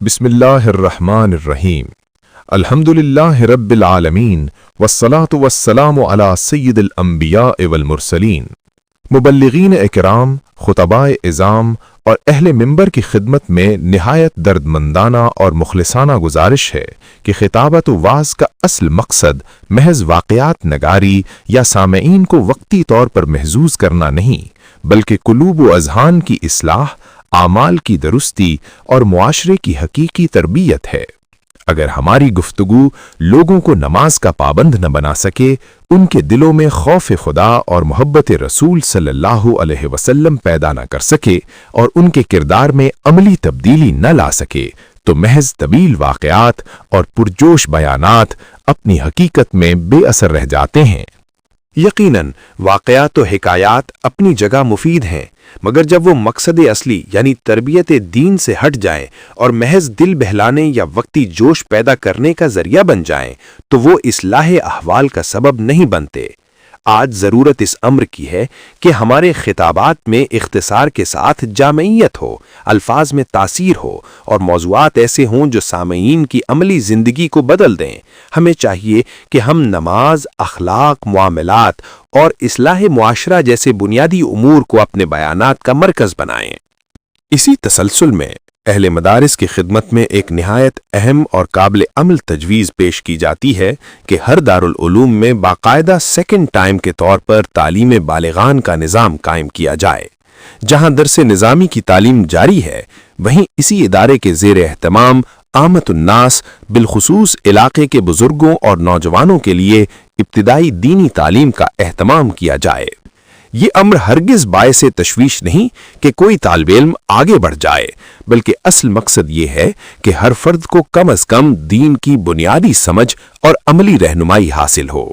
بسم اللہ الرحمن الرحیم الحمد للہ رب العالمین والصلاة والسلام علی سید الانبیاء والمرسلین۔ مبلغین اکرام، خطباء اعظام اور اہل منبر کی خدمت میں نہایت دردمندانہ اور مخلصانہ گزارش ہے کہ خطابت و وعظ کا اصل مقصد محض واقعات نگاری یا سامعین کو وقتی طور پر محظوظ کرنا نہیں، بلکہ قلوب و اذہان کی اصلاح، اعمال کی درستی اور معاشرے کی حقیقی تربیت ہے۔ اگر ہماری گفتگو لوگوں کو نماز کا پابند نہ بنا سکے، ان کے دلوں میں خوف خدا اور محبت رسول صلی اللہ علیہ وسلم پیدا نہ کر سکے اور ان کے کردار میں عملی تبدیلی نہ لا سکے، تو محض طویل واقعات اور پرجوش بیانات اپنی حقیقت میں بے اثر رہ جاتے ہیں۔ یقیناً واقعات و حکایات اپنی جگہ مفید ہیں، مگر جب وہ مقصد اصلی یعنی تربیت دین سے ہٹ جائیں اور محض دل بہلانے یا وقتی جوش پیدا کرنے کا ذریعہ بن جائیں تو وہ اصلاح احوال کا سبب نہیں بنتے۔ آج ضرورت اس امر کی ہے کہ ہمارے خطابات میں اختصار کے ساتھ جامعیت ہو، الفاظ میں تاثیر ہو اور موضوعات ایسے ہوں جو سامعین کی عملی زندگی کو بدل دیں۔ ہمیں چاہیے کہ ہم نماز، اخلاق، معاملات اور اصلاح معاشرہ جیسے بنیادی امور کو اپنے بیانات کا مرکز بنائیں۔ اسی تسلسل میں اہل مدارس کی خدمت میں ایک نہایت اہم اور قابل عمل تجویز پیش کی جاتی ہے کہ ہر دارالعلوم میں باقاعدہ سیکنڈ ٹائم کے طور پر تعلیم بالغان کا نظام قائم کیا جائے۔ جہاں درس نظامی کی تعلیم جاری ہے، وہیں اسی ادارے کے زیر اہتمام عامت الناس، بالخصوص علاقے کے بزرگوں اور نوجوانوں کے لیے ابتدائی دینی تعلیم کا اہتمام کیا جائے۔ یہ امر ہرگز باعث تشویش نہیں کہ کوئی طالب علم آگے بڑھ جائے، بلکہ اصل مقصد یہ ہے کہ ہر فرد کو کم از کم دین کی بنیادی سمجھ اور عملی رہنمائی حاصل ہو۔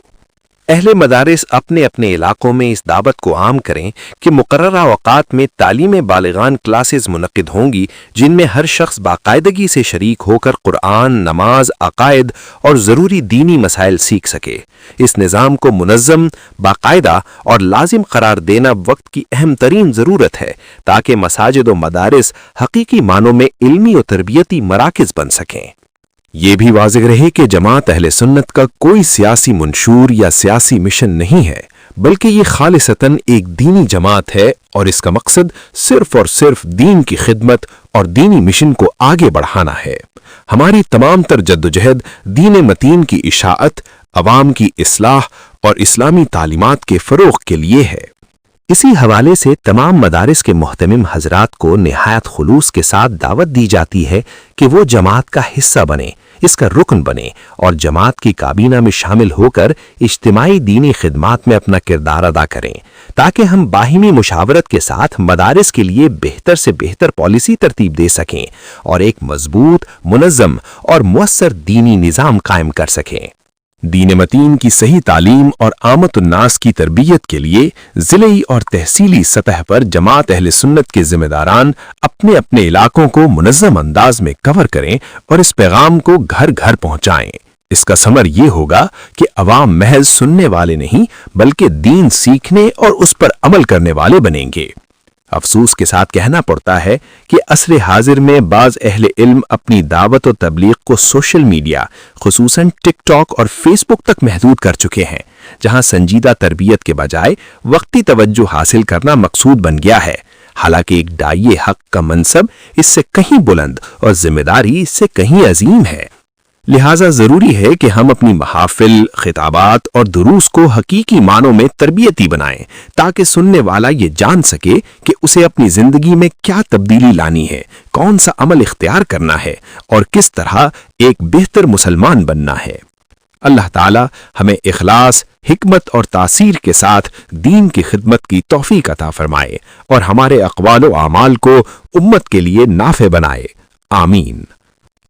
اہل مدارس اپنے اپنے علاقوں میں اس دعوت کو عام کریں کہ مقررہ اوقات میں تعلیم بالغان کلاسز منعقد ہوں گی، جن میں ہر شخص باقاعدگی سے شریک ہو کر قرآن، نماز، عقائد اور ضروری دینی مسائل سیکھ سکے۔ اس نظام کو منظم، باقاعدہ اور لازم قرار دینا وقت کی اہم ترین ضرورت ہے، تاکہ مساجد و مدارس حقیقی معنوں میں علمی و تربیتی مراکز بن سکیں۔ یہ بھی واضح رہے کہ جماعت اہل سنت کا کوئی سیاسی منشور یا سیاسی مشن نہیں ہے، بلکہ یہ خالصتاً ایک دینی جماعت ہے اور اس کا مقصد صرف اور صرف دین کی خدمت اور دینی مشن کو آگے بڑھانا ہے۔ ہماری تمام تر جدوجہد دین متین کی اشاعت، عوام کی اصلاح اور اسلامی تعلیمات کے فروغ کے لیے ہے۔ اسی حوالے سے تمام مدارس کے محتمم حضرات کو نہایت خلوص کے ساتھ دعوت دی جاتی ہے کہ وہ جماعت کا حصہ بنے، اس کا رکن بنے اور جماعت کی کابینہ میں شامل ہو کر اجتماعی دینی خدمات میں اپنا کردار ادا کریں، تاکہ ہم باہمی مشاورت کے ساتھ مدارس کے لیے بہتر سے بہتر پالیسی ترتیب دے سکیں اور ایک مضبوط، منظم اور مؤثر دینی نظام قائم کر سکیں۔ دین متین کی صحیح تعلیم اور عامت الناس کی تربیت کے لیے ضلعی اور تحصیلی سطح پر جماعت اہل سنت کے ذمہ داران اپنے اپنے علاقوں کو منظم انداز میں کور کریں اور اس پیغام کو گھر گھر پہنچائیں۔ اس کا ثمر یہ ہوگا کہ عوام محض سننے والے نہیں بلکہ دین سیکھنے اور اس پر عمل کرنے والے بنیں گے۔ افسوس کے ساتھ کہنا پڑتا ہے کہ عصر حاضر میں بعض اہل علم اپنی دعوت و تبلیغ کو سوشل میڈیا، خصوصاً ٹک ٹاک اور فیس بک تک محدود کر چکے ہیں، جہاں سنجیدہ تربیت کے بجائے وقتی توجہ حاصل کرنا مقصود بن گیا ہے۔ حالانکہ ایک داعی حق کا منصب اس سے کہیں بلند اور ذمہ داری اس سے کہیں عظیم ہے۔ لہٰذا ضروری ہے کہ ہم اپنی محافل، خطابات اور دروس کو حقیقی معنوں میں تربیتی بنائیں، تاکہ سننے والا یہ جان سکے کہ اسے اپنی زندگی میں کیا تبدیلی لانی ہے، کون سا عمل اختیار کرنا ہے اور کس طرح ایک بہتر مسلمان بننا ہے۔ اللہ تعالی ہمیں اخلاص، حکمت اور تاثیر کے ساتھ دین کی خدمت کی توفیق عطا فرمائے اور ہمارے اقوال و اعمال کو امت کے لیے نافع بنائے۔ آمین۔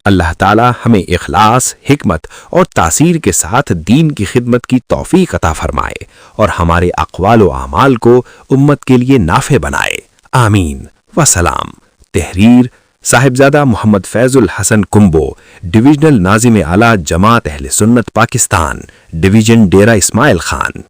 اللہ تعالی ہمیں اخلاص، حکمت اور تاثیر کے ساتھ دین کی خدمت کی توفیق عطا فرمائے اور ہمارے اقوال و اعمال کو امت کے لیے نافع بنائے۔ آمین وسلام۔ تحریر صاحبزادہ محمد فیض الحسن کمبو، ڈویژنل ناظم اعلیٰ جماعت اہل سنت پاکستان، ڈویژن ڈیرہ اسماعیل خان۔